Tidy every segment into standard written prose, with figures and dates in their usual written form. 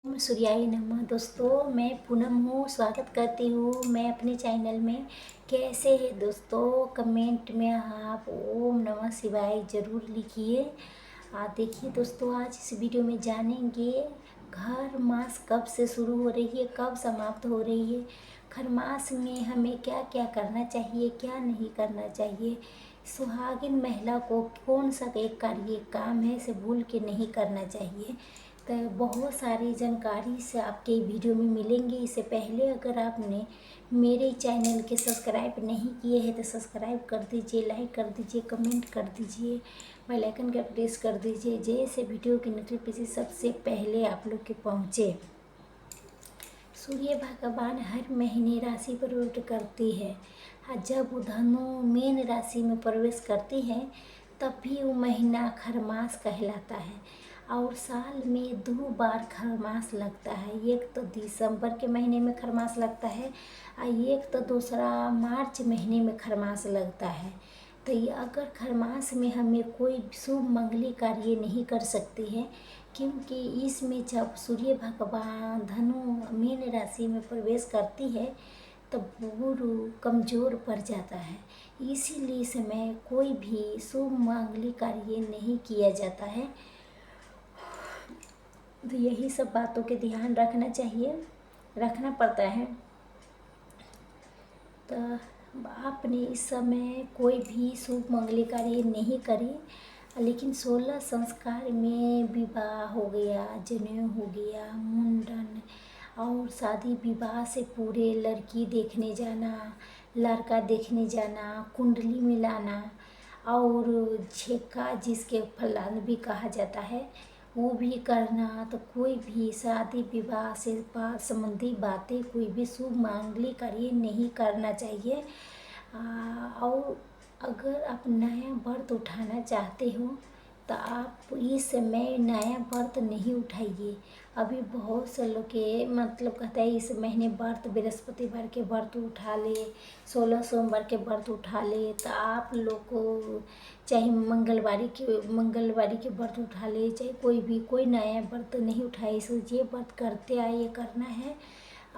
ओम सूर्याय नमः। दोस्तों, मैं पूनम हूँ। स्वागत करती हूँ मैं अपने चैनल में। कैसे हैं दोस्तों? कमेंट में आप ओम नमः शिवाय ज़रूर लिखिए। देखिए दोस्तों, आज इस वीडियो में जानेंगे खर मास कब से शुरू हो रही है, कब समाप्त हो रही है। खर मास में हमें क्या क्या करना चाहिए, क्या नहीं करना चाहिए। सुहागिन महिला को कौन सा एक कार्य काम है इसे भूल के नहीं करना चाहिए। तो बहुत सारी जानकारी से आपके वीडियो में मिलेंगे। इससे पहले अगर आपने मेरे चैनल के सब्सक्राइब नहीं किए हैं तो सब्सक्राइब कर दीजिए, लाइक कर दीजिए, कमेंट कर दीजिए, बेल आइकन का प्रेस कर दीजिए, जैसे वीडियो की नोटिफिकेशन सबसे पहले आप लोग के पहुँचे। सूर्य भगवान हर महीने राशि परिवर्तन करती है। जब वो धनु मीन राशि में प्रवेश करती है तब भी वो महीना खरमास कहलाता है। और साल में 2 बार खरमास लगता है। एक तो दिसंबर के महीने में खरमास लगता है और एक तो दूसरा मार्च महीने में खरमास लगता है। तो ये अगर खरमास में हमें कोई शुभ मंगली कार्य नहीं कर सकते हैं, क्योंकि इसमें जब सूर्य भगवान धनु मीन राशि में प्रवेश करती है तब गुरु कमज़ोर पड़ जाता है। इसीलिए समय कोई भी शुभ मांगलिक कार्य नहीं किया जाता है। तो यही सब बातों के ध्यान रखना चाहिए, रखना पड़ता है। तो आपने इस समय कोई भी शुभ मंगलिक कार्य नहीं करी, लेकिन 16 संस्कार में विवाह हो गया, जनेऊ हो गया, मुंडन और शादी विवाह से पूरे लड़की देखने जाना, लड़का देखने जाना, कुंडली मिलाना और छेका जिसके फलान भी कहा जाता है वो भी करना। तो कोई भी शादी विवाह से संबंधी बातें, कोई भी शुभ मांगलिक कार्य नहीं करना चाहिए। और अगर आप नया व्रत उठाना चाहते हो तो आप इस समय नया व्रत नहीं उठाइए। अभी बहुत से लोग के मतलब कहते हैं इस महीने व्रत बृहस्पतिवार के व्रत उठा ले, 16 सोमवार के व्रत उठा ले। तो आप लोग को चाहे मंगलवारी के व्रत उठा ले, चाहे कोई नया व्रत नहीं उठाए। इसलिए ये व्रत करते आए, ये करना है।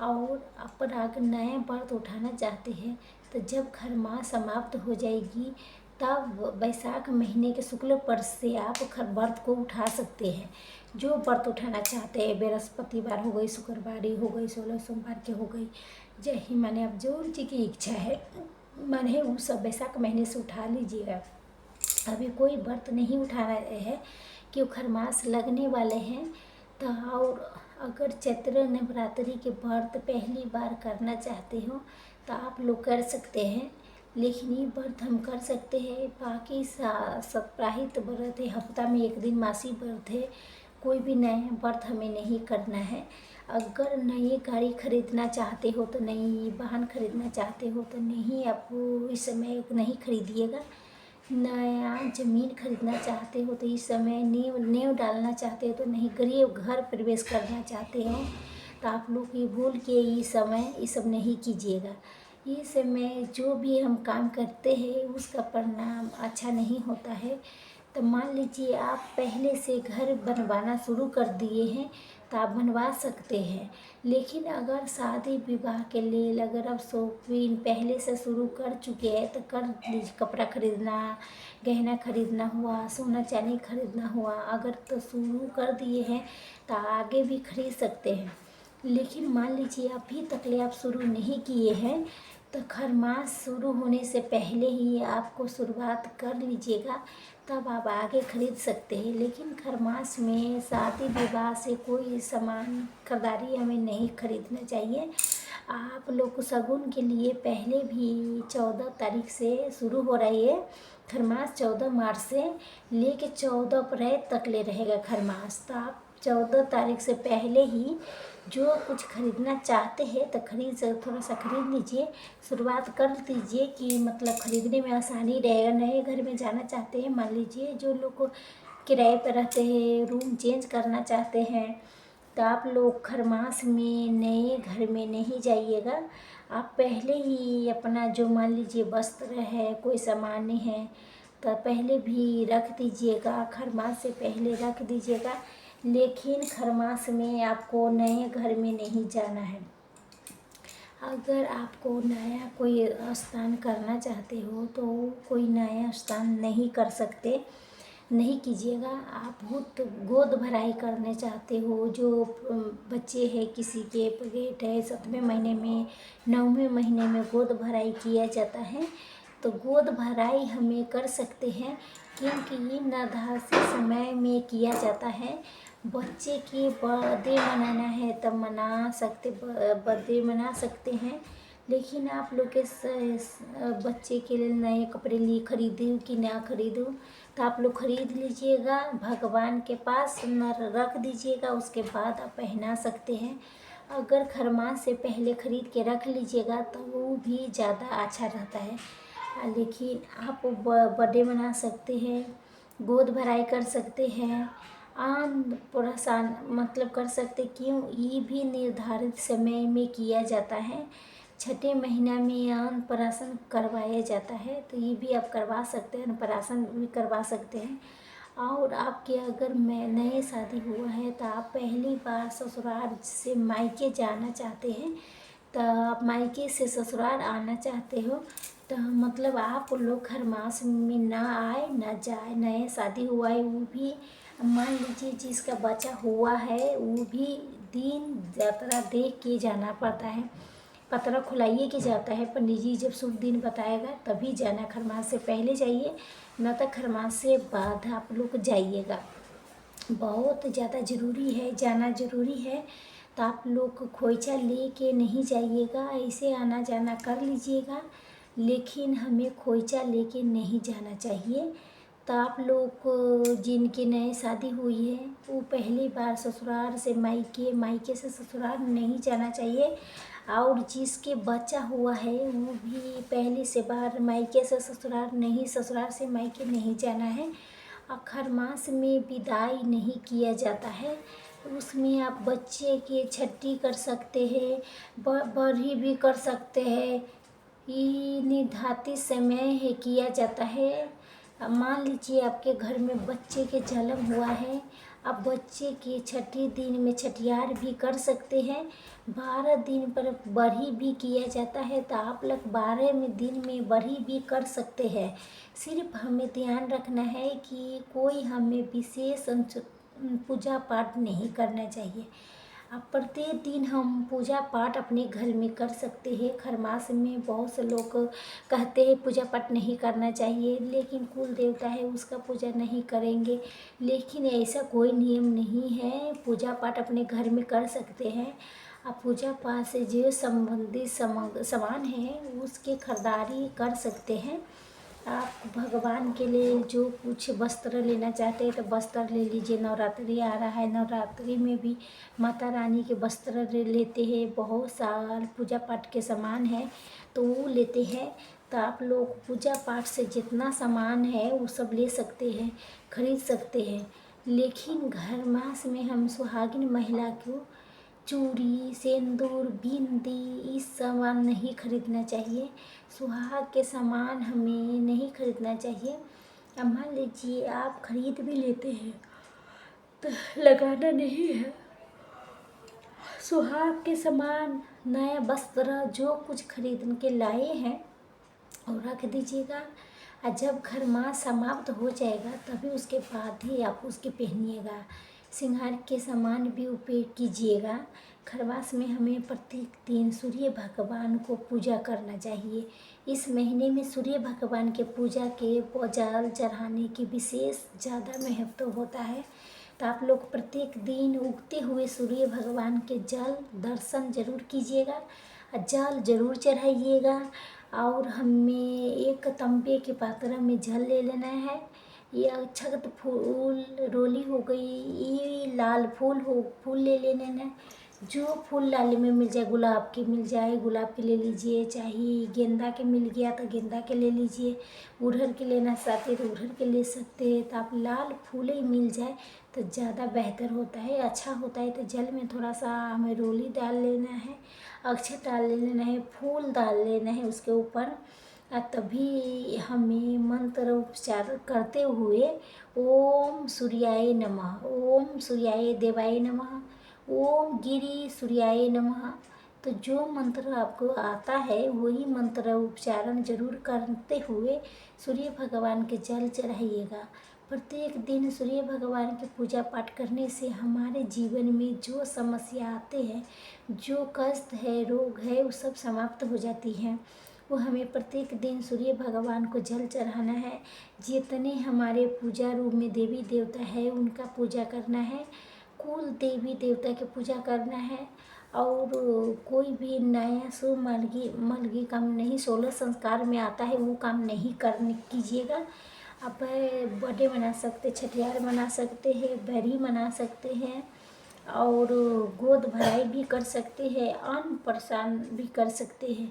और अपन अगर नया व्रत उठाना चाहते हैं तो जब खरमास समाप्त हो जाएगी तब वैशाख महीने के शुक्ल पक्ष से आप व्रत को उठा सकते हैं। जो व्रत उठाना चाहते हैं, बृहस्पतिवार हो गई, शुक्रवार हो गई, 16 सोमवार के हो गई, जय माने अब जो जी की इच्छा है माने वो सब वैशाख महीने से उठा लीजिएगा। अभी कोई व्रत नहीं उठा रहे हैं क्यों खरमास लगने वाले हैं। तो और अगर चैत्र नवरात्रि के व्रत पहली बार करना चाहते हो तो आप लोग कर सकते हैं, लेकिन ये व्रत हम कर सकते हैं। बाकी साप्ताहिक व्रत है, हफ्ता में एक दिन मासिक व्रत है, कोई भी नया व्रत हमें नहीं करना है। अगर नई गाड़ी खरीदना चाहते हो तो नई वाहन खरीदना चाहते हो तो नहीं, आपको इस समय नहीं खरीदिएगा। नया ज़मीन खरीदना चाहते हो तो इस समय नींव डालना चाहते हो तो नहीं, गृह घर प्रवेश करना चाहते हो तो आप लोग ये भूल के इस समय ये सब नहीं कीजिएगा। इस समय जो भी हम काम करते हैं उसका परिणाम अच्छा नहीं होता है। तो मान लीजिए आप पहले से घर बनवाना शुरू कर दिए हैं तो आप बनवा सकते हैं, लेकिन अगर शादी विवाह के लिए अगर आप शॉपिंग पहले से शुरू कर चुके हैं तो कर लीजिए। कपड़ा खरीदना, गहना खरीदना हुआ, सोना चांदी खरीदना हुआ, अगर तो शुरू कर दिए हैं तो आगे भी खरीद सकते हैं। लेकिन मान लीजिए अभी तक ले आप शुरू नहीं किए हैं तो खरमास शुरू होने से पहले ही आपको शुरुआत कर लीजिएगा, तब आप आगे खरीद सकते हैं। लेकिन खरमास में शादी विवाह से कोई सामान खरीदारी हमें नहीं खरीदना चाहिए। आप लोग को शगुन के लिए पहले भी 14 तारीख से शुरू हो रही है खरमास। 14 मार्च से लेके 14 अप्रैल तक ले रहेगा खरमास। तो आप 14 तारीख से पहले ही जो कुछ खरीदना चाहते हैं तो थोड़ा सा खरीद लीजिए, शुरुआत कर दीजिए कि मतलब खरीदने में आसानी रहेगा। नए घर में जाना चाहते हैं, मान लीजिए जो लोग को किराए पर रहते हैं, रूम चेंज करना चाहते हैं तो आप लोग खरमास में नए घर में नहीं जाइएगा। आप पहले ही अपना जो मान लीजिए वस्त्र है, कोई सामान है तो पहले भी रख दीजिएगा, खरमास से पहले रख दीजिएगा। लेकिन खरमास में आपको नए घर में नहीं जाना है। अगर आपको नया कोई स्थान करना चाहते हो तो कोई नया स्थान नहीं कर सकते, नहीं कीजिएगा। आप बहुत गोद भराई करने चाहते हो, जो बच्चे हैं किसी के पेट है 7वें महीने में 9वें महीने में गोद भराई किया जाता है, तो गोद भराई हमें कर सकते हैं, क्योंकि नवजात समय में किया जाता है। बच्चे के बर्थडे मनाना है तब बर्थडे मना सकते हैं। लेकिन आप लोग के बच्चे के लिए नए कपड़े खरीदूँ कि ना खरीदूँ, तो आप लोग खरीद लीजिएगा, भगवान के पास रख दीजिएगा, उसके बाद आप पहना सकते हैं। अगर खरमास से पहले खरीद के रख लीजिएगा तो वो भी ज़्यादा अच्छा रहता है। लेकिन आप बर्थडे मना सकते हैं, गोद भराई कर सकते हैं, अन्नप्राशन मतलब कर सकते, क्यों ये भी निर्धारित समय में किया जाता है। छठे महीना में अन्नप्राशन करवाया जाता है, तो ये भी आप करवा सकते हैं, अन्नप्राशन भी करवा सकते हैं। और आपके अगर मैं नए शादी हुआ है तो आप पहली बार ससुराल से मायके जाना चाहते हैं, तो आप मायके से ससुराल आना चाहते हो, तो मतलब आप लोग खरमास में ना आए ना जाए। नए शादी हुआ है वो भी मान लीजिए जिसका बच्चा हुआ है वो भी दिन यात्रा देख के जाना पड़ता है, पतरा खुलाइए के जाता है। पंडित जी जब शुभ दिन बताएगा तभी जाना, खरमास से पहले जाइए, न तो खरमास से बाद आप लोग जाइएगा। बहुत ज़्यादा ज़रूरी है, जाना ज़रूरी है। तो आप लोग खोइचा ले के नहीं जाइएगा, ऐसे आना जाना कर लीजिएगा, लेकिन हमें खोइचा लेके नहीं जाना चाहिए। तो आप लोग को जिनके नए शादी हुई है वो पहली बार ससुराल से मायके, मायके से ससुराल नहीं जाना चाहिए। और जिसके बच्चा हुआ है वो भी पहली से बार मायके से ससुराल नहीं, ससुराल से मायके नहीं जाना है। और खरमास में विदाई नहीं किया जाता है, उसमें आप बच्चे की छठी कर सकते हैं, बरही भी कर सकते हैं। ये निर्धारित समय है किया जाता है। मान लीजिए आपके घर में बच्चे के जन्म हुआ है, आप बच्चे के छठे दिन में छठियार भी कर सकते हैं। 12 दिन पर बरही भी किया जाता है, तो आप लोग 12वें दिन में बरही भी कर सकते हैं। सिर्फ हमें ध्यान रखना है कि कोई हमें विशेष पूजा पाठ नहीं करना चाहिए। अब प्रत्येक दिन हम पूजा पाठ अपने घर में कर सकते हैं। खरमास में बहुत से लोग कहते हैं पूजा पाठ नहीं करना चाहिए, लेकिन कुल देवता है उसका पूजा नहीं करेंगे, लेकिन ऐसा कोई नियम नहीं है। पूजा पाठ अपने घर में कर सकते हैं। आप पूजा पाठ से जो संबंधित सामान है उसके खरीदारी कर सकते हैं। आप भगवान के लिए जो कुछ वस्त्र लेना चाहते हैं तो वस्त्र ले लीजिए। नवरात्रि आ रहा है, नवरात्रि में भी माता रानी के वस्त्र लेते हैं, बहुत साल पूजा पाठ के सामान है तो वो लेते हैं। तो आप लोग पूजा पाठ से जितना सामान है वो सब ले सकते हैं, खरीद सकते हैं। लेकिन घर मास में हम सुहागिन महिला को चूड़ी, सिंदूर, बिंदी इस सामान नहीं खरीदना चाहिए। सुहाग के सामान हमें नहीं खरीदना चाहिए। अब मान लीजिए आप खरीद भी लेते हैं तो लगाना नहीं है। सुहाग के सामान, नया वस्त्र जो कुछ खरीद के लाए हैं और रख दीजिएगा, और जब घर मास समाप्त हो जाएगा तभी उसके बाद ही आप उसके पहनिएगा। श्रृंगार के सामान भी उपयोग कीजिएगा। खरवास में हमें प्रत्येक दिन सूर्य भगवान को पूजा करना चाहिए। इस महीने में सूर्य भगवान के पूजा के जल चढ़ाने की विशेष ज़्यादा महत्व होता है। तो आप लोग प्रत्येक दिन उगते हुए सूर्य भगवान के जल दर्शन जरूर कीजिएगा, जल जरूर चढ़ाइएगा। और हमें एक तांबे के पात्र में जल ले लेना है। ये अक्षत फूल रोली हो गई, ये लाल फूल ले लेना है। जो फूल लाल में मिल जाए, गुलाब के मिल जाए गुलाब के ले लीजिए, चाहे गेंदा के मिल गया तो गेंदा के ले लीजिए, उड़हर के लेना चाहते तो उड़हर के ले सकते हैं। तो आप लाल फूल ही मिल जाए तो ज़्यादा बेहतर होता है, अच्छा होता है। तो जल में थोड़ा सा हमें रोली डाल लेना है, अक्षत डाल लेना है, फूल डाल लेना है उसके ऊपर। तभी हमें मंत्र उच्चारण करते हुए ओम सूर्याय नमः, ओम सूर्याय देवाय नमः, ओम गिरि सूर्याय नमः। तो जो मंत्र आपको आता है वही मंत्र उच्चारण जरूर करते हुए सूर्य भगवान के जल चढ़ाइएगा। प्रत्येक दिन सूर्य भगवान की पूजा पाठ करने से हमारे जीवन में जो समस्या आते हैं, जो कष्ट है, रोग है, वो सब समाप्त हो जाती हैं। वो हमें प्रत्येक दिन सूर्य भगवान को जल चढ़ाना है। जितने हमारे पूजा रूप में देवी देवता है उनका पूजा करना है, कुल देवी देवता की पूजा करना है। और कोई भी नया शुभ मलगी काम नहीं 16 संस्कार में आता है वो काम नहीं करने कीजिएगा। आप बर्थडे मना सकते, छठियार मना सकते हैं, बैरी मना सकते हैं और गोद भराई भी कर सकते हैं, अन्न प्रसान भी कर सकते हैं,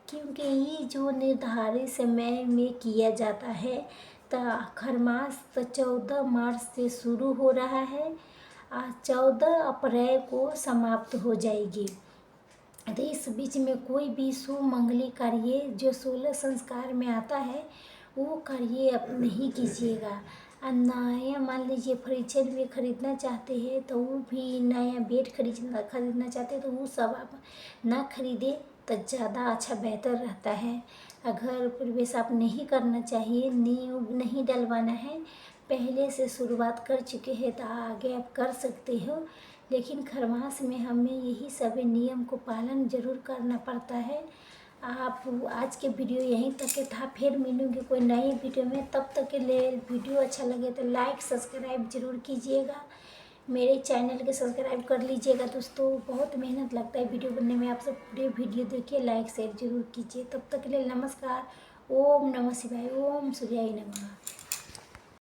क्योंकि ये जो निर्धारित समय में किया जाता है। तो खरमास तो 14 मार्च से शुरू हो रहा है, 14 अप्रैल को समाप्त हो जाएगी। तो इस बीच में कोई भी शुभ मंगली कार्य जो 16 संस्कार में आता है वो कार्य अब नहीं कीजिएगा। नया मान लीजिए फर्नीचर भी खरीदना चाहते हैं तो वो भी नया बेड खरीदना चाहते हैं तो वो सब आप ना खरीदें तो ज़्यादा अच्छा बेहतर रहता है। घर प्रवेश आप नहीं करना चाहिए, नींव नहीं डलवाना है, पहले से शुरुआत कर चुके हैं तो आगे आप कर सकते हो। लेकिन खरमास में हमें यही सभी नियम को पालन जरूर करना पड़ता है। आप आज के वीडियो यहीं तक के था, फिर मिलूंगी कोई नई वीडियो में। तब तक के लिए वीडियो अच्छा लगे तो लाइक सब्सक्राइब जरूर कीजिएगा, मेरे चैनल के सब्सक्राइब कर लीजिएगा दोस्तों। बहुत मेहनत लगता है वीडियो बनने में, आप सब पूरे वीडियो देखिए, लाइक शेयर जरूर कीजिए। तब तक के लिए नमस्कार। ओम नमः शिवाय, ओम सूर्याय नमः।